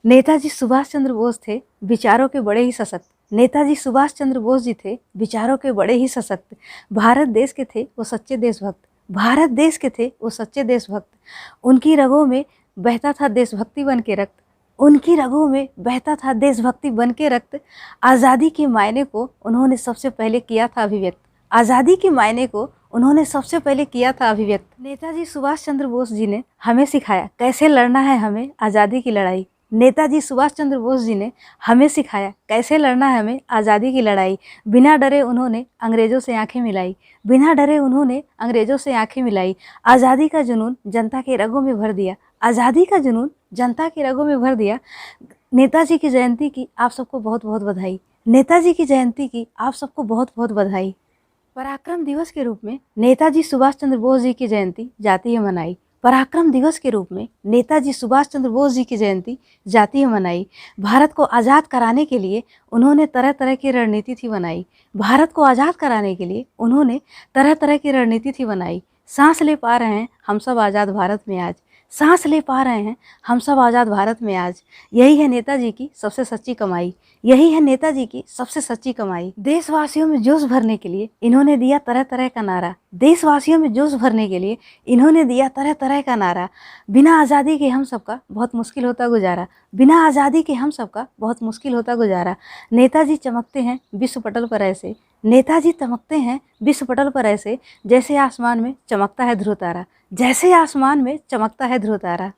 नेताजी सुभाष चंद्र बोस थे विचारों के बड़े ही सशक्त। नेताजी सुभाष चंद्र बोस जी थे विचारों के बड़े ही सशक्त। भारत देश के थे वो सच्चे देशभक्त। भारत देश के थे वो सच्चे देशभक्त। उनकी रगों में बहता था देशभक्ति बन के रक्त। उनकी रगों में बहता था देशभक्ति बन के रक्त। आज़ादी के मायने को उन्होंने सबसे पहले किया था अभिव्यक्त। आज़ादी के मायने को उन्होंने सबसे पहले किया था अभिव्यक्त। नेताजी सुभाष चंद्र बोस जी ने हमें सिखाया कैसे लड़ना है हमें आज़ादी की लड़ाई। नेताजी सुभाष चंद्र बोस जी ने हमें सिखाया कैसे लड़ना है हमें आज़ादी की लड़ाई। बिना डरे उन्होंने अंग्रेज़ों से आंखें मिलाई। बिना डरे उन्होंने अंग्रेज़ों से आंखें मिलाई। आज़ादी का जुनून जनता के रगों में भर दिया। आज़ादी का जुनून जनता के रगों में भर दिया। नेताजी की जयंती की आप सबको बहुत बहुत बधाई। नेताजी की जयंती की आप सबको बहुत बहुत बधाई। पराक्रम दिवस के रूप में नेताजी सुभाष चंद्र बोस जी की जयंती जातीय मनाई। पराक्रम दिवस के रूप में नेताजी सुभाष चंद्र बोस जी की जयंती जातीय मनाई। भारत को आज़ाद कराने के लिए उन्होंने तरह तरह की रणनीति थी बनाई। भारत को आज़ाद कराने के लिए उन्होंने तरह तरह की रणनीति थी बनाई। सांस ले पा रहे हैं हम सब आज़ाद भारत में आज। सांस ले पा रहे हैं हम सब आज़ाद भारत में आज। यही है नेताजी की सबसे सच्ची कमाई। यही है नेताजी की सबसे सच्ची कमाई। देशवासियों में जोश भरने के लिए इन्होंने दिया तरह तरह का नारा। देशवासियों में जोश भरने के लिए इन्होंने दिया तरह तरह का नारा। बिना आज़ादी के हम सबका बहुत मुश्किल होता गुजारा। बिना आज़ादी के हम सबका बहुत मुश्किल होता गुजारा। नेताजी चमकते हैं विश्व पटल पर ऐसे। नेताजी चमकते हैं विश्व पटल पर ऐसे जैसे आसमान में चमकता है ध्रुव तारा। जैसे आसमान में चमकता है ध्रुव तारा।